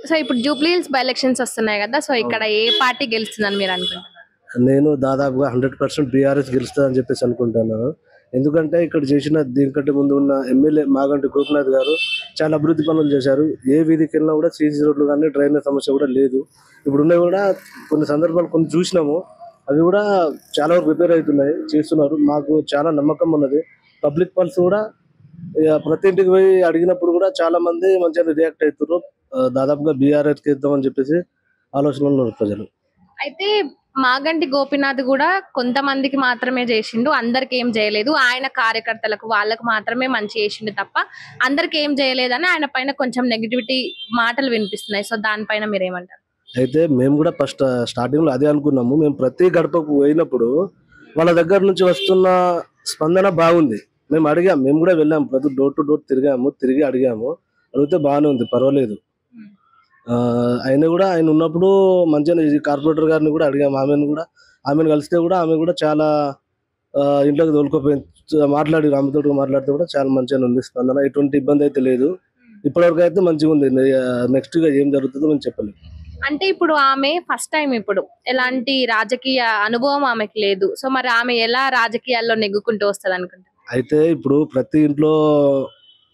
So ఇప్పుడు Jubilee hills by elections వస్తున్నాయి కదా, సో ఇక్కడ ఏ పార్టీ గెలుస్తుందని మీరు అనుకుంటున్నారు? నేను దాదాపుగా 100% బీఆర్ఎస్ గెలుస్తుందని చెప్పేసి అనుకుంటున్నాను. ఎందుకంటే ఇక్కడ చేసిన దీనికంటే ముందు ఉన్న ఎమ్మెల్యే మాగంటి గోపినాథ్ గారు చాలా అభివృద్ధి పనులు చేశారు. ఏ వీధికి వెళ్ళినా కూడా సీసీ రోడ్లు కానీ డ్రైనేజ్ సమస్య కూడా లేదు. ఇప్పుడున్నవి కూడా కొన్ని సందర్భాలు కొన్ని చూసినాము, అవి కూడా చాలా వరకు రిపేర్ అవుతున్నాయి, చేస్తున్నారు. మాకు చాలా నమ్మకం ఉన్నది. పబ్లిక్ పల్స్ కూడా ప్రతి ఇంటికి పోయి అడిగినప్పుడు కూడా చాలా మంది మంచిగా రియాక్ట్ అవుతున్నారు. దాదాపుగా బీఆర్ఎస్కి ఇద్దామని చెప్పేసి ఆలోచనలు ఉన్నారు ప్రజలు. అయితే మాగంటి గోపినాథ్ కూడా కొంతమందికి మాత్రమే చేసిండు, అందరికి ఏం చేయలేదు. ఆయన కార్యకర్తలకు వాళ్ళకు మాత్రమే మంచి చేసిండు తప్ప అందరికి ఏం చేయలేదని ఆయన పైన కొంచెం నెగిటివిటీ మాటలు వినిపిస్తున్నాయి. సో దానిపైన మీరేమంటారు? అయితే మేము కూడా ఫస్ట్ స్టార్టింగ్ లో అదే అనుకున్నాము. మేము ప్రతి గడపకు పోయినప్పుడు వాళ్ళ దగ్గర నుంచి వస్తున్న స్పందన బాగుంది. మేము అడిగాము, మేము కూడా వెళ్ళాము, ప్రతి డోర్ టు డోర్ తిరిగి అడిగాము. అడిగితే బాగానే ఉంది, పర్వాలేదు. ఆయన కూడా ఆయన ఉన్నప్పుడు మంచిగా కార్పొరేటర్ గారిని కూడా అడిగాము, ఆమెను కలిస్తే కూడా ఆమె కూడా చాలా ఇంట్లోకి తోలుకోపోయి ఆమెతో మాట్లాడితే కూడా చాలా మంచిగా ఉంది స్పందన. ఎటువంటి ఇబ్బంది అయితే లేదు. ఇప్పటివరకు అయితే మంచిగా ఉంది. నెక్స్ట్ గా ఏం జరుగుతుందో మేము చెప్పలేము. అంటే ఇప్పుడు ఆమె ఫస్ట్ టైం, ఇప్పుడు ఎలాంటి రాజకీయ అనుభవం ఆమెకి లేదు. సో మరి ఆమె ఎలా రాజకీయాల్లో నెగ్గుకుంటూ వస్తుంది అనుకుంటా? అయితే ఇప్పుడు ప్రతి ఇంట్లో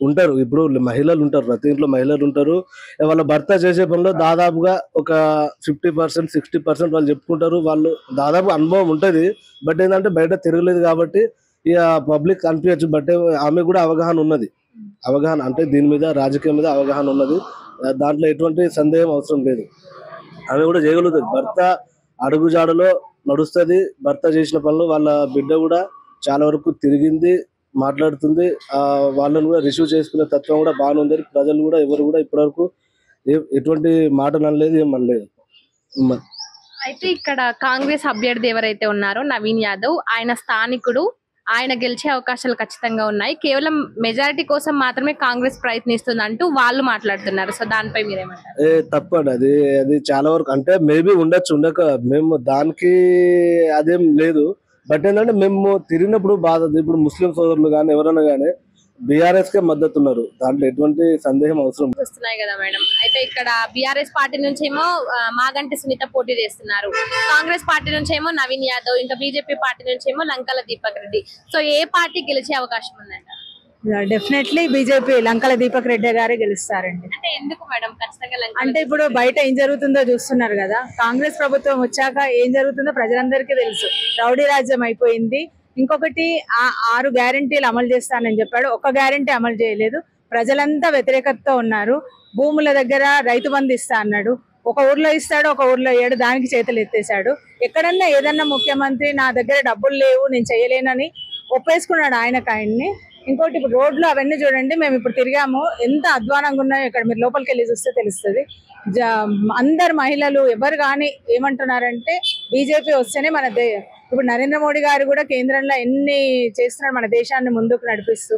ఉంటారు, ఇప్పుడు మహిళలు ఉంటారు, ప్రతి ఇంట్లో మహిళలు ఉంటారు. వాళ్ళ భర్త చేసే పనిలో దాదాపుగా ఒక 50% 60% వాళ్ళు చెప్పుకుంటారు. వాళ్ళు దాదాపు అనుభవం ఉంటుంది. బట్ ఏంటంటే బయట తిరగలేదు కాబట్టి ఇక పబ్లిక్ అనిపించచ్చు. బట్ ఆమె కూడా అవగాహన ఉన్నది. అవగాహన అంటే దీని మీద రాజకీయం మీద అవగాహన ఉన్నది. దాంట్లో ఎటువంటి సందేహం అవసరం లేదు. ఆమె కూడా చేయగలుగుతుంది. భర్త అడుగుజాడలో నడుస్తుంది. భర్త చేసిన పనులు వాళ్ళ బిడ్డ కూడా చాలా వరకు తిరిగింది, మాట్లాడుతుంది. వాళ్ళని కూడా రిసీవ్ చేసుకునే తత్వం కూడా బాగానే ఉంది. ప్రజలు కూడా ఎవరు కూడా ఇప్పటివరకు ఎటువంటి మాటలు అనలేదు, ఏం అనలేదు. అయితే ఇక్కడ కాంగ్రెస్ అభ్యర్థి ఎవరైతే ఉన్నారో నవీన్ యాదవ్, ఆయన స్థానికుడు, ఆయన గెలిచే అవకాశాలు ఖచ్చితంగా ఉన్నాయి. కేవలం మెజారిటీ కోసం మాత్రమే కాంగ్రెస్ ప్రయత్నిస్తుంది అంటూ వాళ్ళు మాట్లాడుతున్నారు. సో దానిపై మీరేమంటారు? తప్పండి. అది చాలా వరకు అంటే మేబీ ఉండక మేము దానికి అదేం లేదు. బట్ ఏంటంటే మేము తిరిగినప్పుడు బాధ. ఇప్పుడు ముస్లిం సోదరులు కానీ ఎవరైనా కానీ బీఆర్ఎస్ కే మద్దతు ఉన్నారు. దాంట్లో ఎటువంటి సందేహం అవసరం వస్తున్నాయి కదా మేడం. అయితే ఇక్కడ బీఆర్ఎస్ పార్టీ నుంచి ఏమో మాగంటి సునీత పోటీ చేస్తున్నారు, కాంగ్రెస్ పార్టీ నుంచి ఏమో నవీన్ యాదవ్, ఇంకా బీజేపీ పార్టీ నుంచి ఏమో లంకల దీపక్ రెడ్డి. సో ఏ పార్టీ గెలిచే అవకాశం ఉందంట? డెఫినెట్లీ బీజేపీ లంకల దీపక్ రెడ్డి గారే గెలుస్తారండి. అంటే ఎందుకు మేడం ఖచ్చితంగా? అంటే ఇప్పుడు బయట ఏం జరుగుతుందో చూస్తున్నారు కదా. కాంగ్రెస్ ప్రభుత్వం వచ్చాక ఏం జరుగుతుందో ప్రజలందరికీ తెలుసు. రౌడీ రాజ్యం అయిపోయింది. ఇంకొకటి 6 గ్యారెంటీలు అమలు చేస్తానని చెప్పాడు, ఒక గ్యారెంటీ అమలు చేయలేదు. ప్రజలంతా వ్యతిరేకతతో ఉన్నారు. భూముల దగ్గర రైతు బంధు ఇస్తా అన్నాడు, ఒక ఊర్లో ఇస్తాడు, ఒక ఊర్లో ఇయ్యాడు. దానికి చేతులు ఎత్తేసాడు. ఎక్కడన్నా ఏదన్నా ముఖ్యమంత్రి నా దగ్గర డబ్బులు లేవు నేను చేయలేనని ఒప్పేసుకున్నాడు ఆయన్ని. ఇంకోటి ఇప్పుడు రోడ్లు అవన్నీ చూడండి, మేము ఇప్పుడు తిరిగాము, ఎంత అధ్వానంగా ఉన్నాయో ఇక్కడ మీరు లోపలికి వెళ్ళి చూస్తే తెలుస్తుంది. అందరు మహిళలు ఎవరు కానీ ఏమంటున్నారంటే బీజేపీ వస్తేనే ఇప్పుడు నరేంద్ర మోడీ గారు కూడా కేంద్రంలో ఎన్ని చేస్తున్నాడు మన దేశాన్ని ముందుకు నడిపిస్తూ.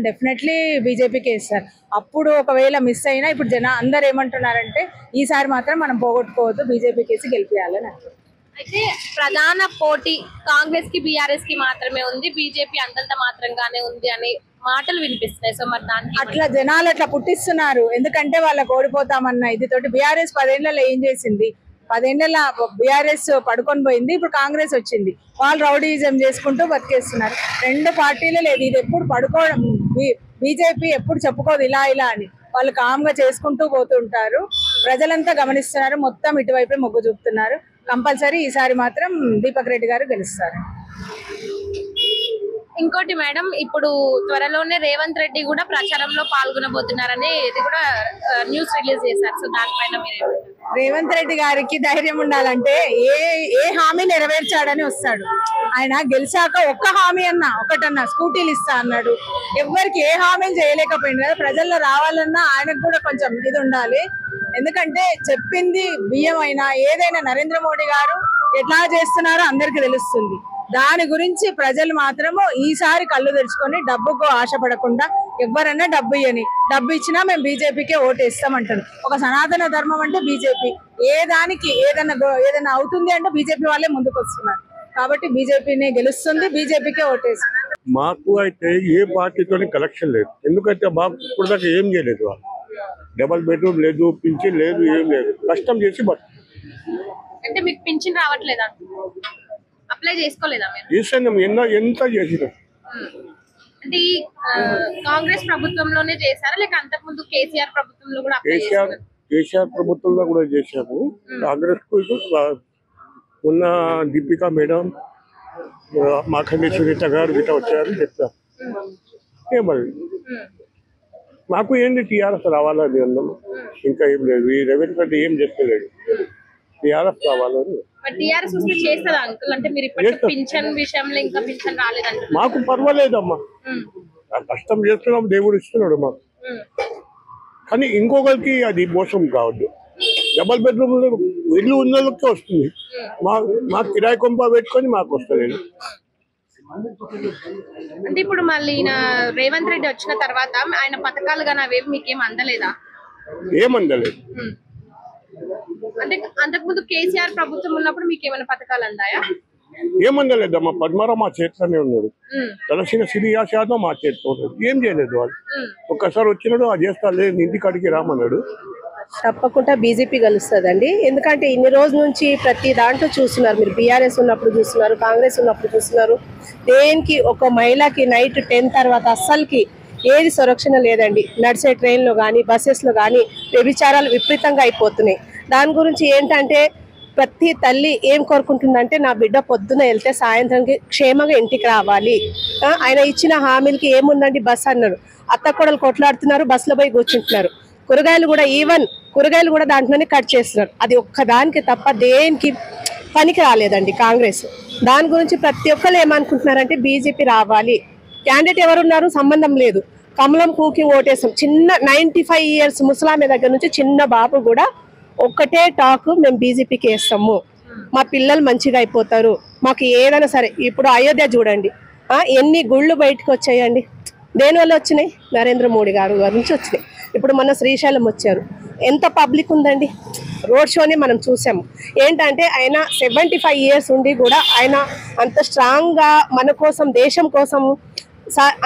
డెఫినెట్లీ బీజేపీకి ఇస్తారు. అప్పుడు ఒకవేళ మిస్ అయినా ఇప్పుడు అందరు ఏమంటున్నారంటే ఈసారి మాత్రం మనం పోగొట్టుకోవద్దు, బీజేపీకి వేసి గెలిపియాలని అంటారు. అయితే ప్రధాన పోటీ కాంగ్రెస్ కి బీఆర్ఎస్ కి మాత్రమే ఉంది, బీజేపీ అంతంత మాత్రంగానే ఉంది అనే మాటలు వినిపిస్తున్నాయి. సో మరి దాన్ని అట్లా జనాలు అట్లా పుట్టిస్తున్నారు. ఎందుకంటే వాళ్ళకి ఓడిపోతామన్న ఇది తోటి. బీఆర్ఎస్ 10 ఏళ్లలో ఏం చేసింది? 10 ఏళ్ల బీఆర్ఎస్ పడుకొని పోయింది, ఇప్పుడు కాంగ్రెస్ వచ్చింది. వాళ్ళు రౌడీజం చేసుకుంటూ బతికేస్తున్నారు. 2 పార్టీలు లేదు. ఇది ఎప్పుడు పడుకోవడం, బీజేపీ ఎప్పుడు చెప్పుకోదు ఇలా అని. వాళ్ళు కామ్గా చేసుకుంటూ పోతుంటారు. ప్రజలంతా గమనిస్తున్నారు, మొత్తం ఇటువైపే మొగ్గు చూపుతున్నారు. కంపల్సరీ ఈసారి మాత్రం దీపక్ రెడ్డి గారు గెలుస్తారు. ఇంకోటి మేడం, ఇప్పుడు త్వరలోనే రేవంత్ రెడ్డి కూడా ప్రచారంలో పాల్గొనబోతున్నారని ఇది కూడా న్యూస్ రిలీజ్ చేశారు. సో దానిపైన మీరు రేవంత్ రెడ్డి గారికి ధైర్యం ఉండాలంటే ఏ హామీ నెరవేర్చాడని వస్తాడు. ఆయన గెలిచాక ఒక్క హామీ ఒకటన్నా స్కూటీలు ఇస్తా అన్నాడు. ఎవరికి ఏ హామీలు చేయలేకపోయింది కదా. ప్రజల్లో రావాలన్నా ఆయనకు కూడా కొంచెం ఇది ఉండాలి. ఎందుకంటే చెప్పింది బియ్యం అయినా ఏదైనా నరేంద్ర మోడీ గారు ఎట్లా చేస్తున్నారో అందరికి తెలుస్తుంది. దాని గురించి ప్రజలు మాత్రము ఈసారి కళ్ళు తెరుచుకొని డబ్బుకు ఆశపడకుండా ఎవరన్నా డబ్బు ఇచ్చినా మేము బీజేపీకే ఓటేస్తామంటారు. ఒక సనాతన ధర్మం అంటే బీజేపీ. ఏదైనా అవుతుంది అంటే బీజేపీ వాళ్ళే ముందుకు వస్తున్నారు. కాబట్టి బీజేపీనే గెలుస్తుంది, బీజేపీకే ఓటేస్తాం. మాకు అయితే ఏ పార్టీతోని కలెక్షన్ లేదు. ఎందుకంటే మాకు ఇప్పుడు దాకా ఏం చేయలేదు వాళ్ళు. డబల్ బెడ్రూమ్ లేదు, పింఛన్ లేదు, ఏం లేదు. కష్టం చేసి అంటే మీకు పింఛన్ రావట్లేదా? అప్లై చేసుకోలేదా మీరు? చేసాను, ఎంత చేసినాం. అంటే ఈ కాంగ్రెస్ ప్రభుత్వంలోనే చేశారా లేక అంతకుముందు కేసీఆర్ ప్రభుత్వంలో కూడా అప్లై చేశారా? కేసీఆర్ ప్రభుత్వంలో కూడా చేశాము. కాంగ్రెస్ కు ఉన్న దీపికా మేడం, మాఖండి సునీత గారు గిట్ట వచ్చారు చెప్తారు. ఏమది మాకు ఏంటి టీఆర్ఎస్ రావాలని అన్నాము, ఇంకా ఏం లేదు. ఈ రేవంత్ రెడ్డి ఏం చేస్తలేదు, టీఆర్ఎస్ రావాలని. టీఆర్ఎస్ వస్తే చేస్తుందా అంకుల్? అంటే మీరు ఇప్పటికీ పింఛన్ విషయంలో ఇంకా పింఛన్ రాలేదంట. మాకు పర్వాలేదమ్మా, కష్టం చేస్తున్నాం, దేవుడు ఇస్తున్నాడు మాకు. కానీ ఇంకొకరికి అది మోసం కావద్దు. డబల్ బెడ్రూమ్ ఇల్లు ఉన్న వాళ్ళకే వస్తుంది, మా కిరాయి కొంప పెట్టుకొని మాకు వస్తలేదు. అంటే ఇప్పుడు మళ్ళీ రేవంత్ రెడ్డి వచ్చిన తర్వాత ఆయన పథకాలు కానీ అవేవి మీకేం అందలేదా? ఏమందలేదు. అంటే అంతకుముందు కేసీఆర్ ప్రభుత్వం ఉన్నప్పుడు మీకు ఏమైనా పథకాలు అందాయా? ఏమందలేదమ్మా. పద్మారావు మా చేతిలోనే ఉన్నాడు, తలసిన శ్రీనివాస్ యాదవ్ మా చేతిలో ఉన్నాడు. ఏం చేయలేదు వాళ్ళు. ఒక్కసారి వచ్చినాడు, అది చేస్తా లేదు, ఇంటికాడికి రామన్నాడు. తప్పకుండా బీజేపీ గెలుస్తుందండి. ఎందుకంటే ఇన్ని రోజుల నుంచి ప్రతి దాంట్లో చూస్తున్నారు మీరు. బీఆర్ఎస్ ఉన్నప్పుడు చూస్తున్నారు, కాంగ్రెస్ ఉన్నప్పుడు చూస్తున్నారు. దేనికి ఒక మహిళకి నైట్ 10 తర్వాత అస్సలకి ఏది సురక్షణ లేదండి. నడిచే ట్రైన్లో కానీ బస్సెస్లో కానీ వ్యభిచారాలు విపరీతంగా అయిపోతున్నాయి. దాని గురించి ఏంటంటే ప్రతి తల్లి ఏం కోరుకుంటుందంటే నా బిడ్డ పొద్దున వెళ్తే సాయంత్రానికి క్షేమంగా ఇంటికి రావాలి. ఆయన ఇచ్చిన హామీలకి ఏముందండి, బస్ అన్నారు. అత్తకొడలు కొట్లాడుతున్నారు, బస్సులో పోయి కూర్చుంటున్నారు. కూరగాయలు కూడా కూరగాయలు కూడా దాంట్లోనే కట్ చేస్తున్నారు. అది ఒక్కదానికి తప్ప దేనికి పనికి రాలేదండి కాంగ్రెస్. దాని గురించి ప్రతి ఒక్కరు ఏమనుకుంటున్నారంటే బీజేపీ రావాలి. క్యాండిడేట్ ఎవరున్నారు సంబంధం లేదు, కమలం పూకి ఓటేసాం. చిన్న 95 years ముసలామె దగ్గర నుంచి చిన్న బాబు కూడా ఒక్కటే టాక్, మేము బీజేపీకి వేస్తాము, మా పిల్లలు మంచిగా అయిపోతారు, మాకు ఏదైనా సరే. ఇప్పుడు అయోధ్య చూడండి, ఎన్ని గుళ్ళు బయటకు వచ్చాయండి. దేనివల్ల వచ్చినాయి? నరేంద్ర మోడీ గారు నుంచి వచ్చినాయి. ఇప్పుడు మన శ్రీశైలం వచ్చారు, ఎంత పబ్లిక్ ఉందండి. రోడ్ షోని మనం చూసాము. ఏంటంటే ఆయన 75 years ఉండి కూడా ఆయన అంత స్ట్రాంగ్గా మన కోసం, దేశం కోసం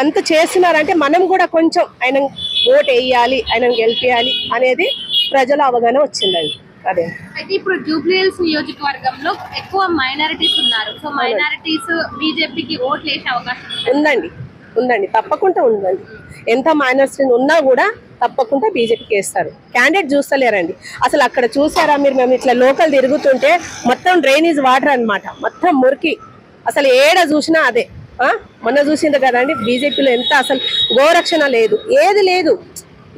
అంత చేస్తున్నారంటే మనం కూడా కొంచెం ఆయన ఓట్ వేయాలి, ఆయనను గెలిపియాలి అనేది ప్రజల అవగాహన వచ్చిందండి. అదే అయితే ఇప్పుడు జూబ్లీహిల్స్ నియోజకవర్గంలో ఎక్కువ మైనారిటీస్ ఉన్నారు. సో మైనారిటీస్ బీజేపీకి ఓట్లు వేసే అవకాశం ఉందండి, తప్పకుండా ఉందండి. ఎంత మైనస్ ఉన్నా కూడా తప్పకుండా బీజేపీకి వేస్తారు. క్యాండిడేట్ చూస్తలేరండి. అసలు అక్కడ చూసారా మీరు? మేము ఇట్లా లోకల్ తిరుగుతుంటే మొత్తం డ్రైనేజ్ వాటర్ అన్నమాట, మొత్తం మురికి. అసలు ఏడ చూసినా అదే. మొన్న చూసింది కదండి బీజేపీలో ఎంత అసలు గోరక్షణ లేదు, ఏది లేదు.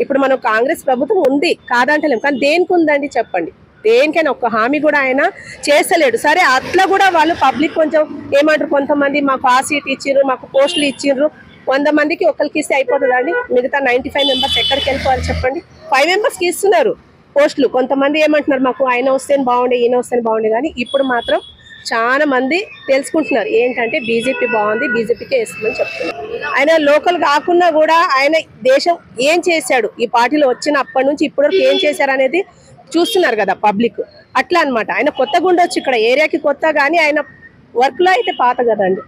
ఇప్పుడు మనం కాంగ్రెస్ ప్రభుత్వం ఉంది కాదంటలేము, కానీ దేనికి ఉందండి చెప్పండి? దేనికైనా ఒక్క హామీ కూడా ఆయన చేస్తలేడు. సరే అట్లా కూడా వాళ్ళు పబ్లిక్ కొంచెం ఏమంటారు, కొంతమంది మాకు ఆ సీట్ ఇచ్చిర్రు, మాకు పోస్టులు ఇచ్చిర్రు, 100 మందికి ఒకరికి ఇస్తే అయిపోతుందండి. మిగతా 95 members ఎక్కడికి వెళ్ళిపోవాలి చెప్పండి? 5 members ఇస్తున్నారు పోస్టులు. కొంతమంది ఏమంటున్నారు, మాకు ఆయన వస్తేనే బాగుండే, ఈయన వస్తేనే బాగుండే. కానీ ఇప్పుడు మాత్రం చాలా మంది తెలుసుకుంటున్నారు ఏంటంటే బీజేపీ బాగుంది, బీజేపీకే వేస్తుందని చెప్తున్నారు. ఆయన లోకల్ కాకుండా కూడా ఆయన దేశం ఏం చేశాడు, ఈ పార్టీలో వచ్చిన అప్పటి నుంచి ఇప్పటి వరకు ఏం చేశారు అనేది చూస్తున్నారు కదా పబ్లిక్. అట్లా అనమాట. ఆయన కొత్తగా ఉండొచ్చు, ఇక్కడ ఏరియాకి కొత్త, కానీ ఆయన వర్క్లో అయితే పాత కదండి.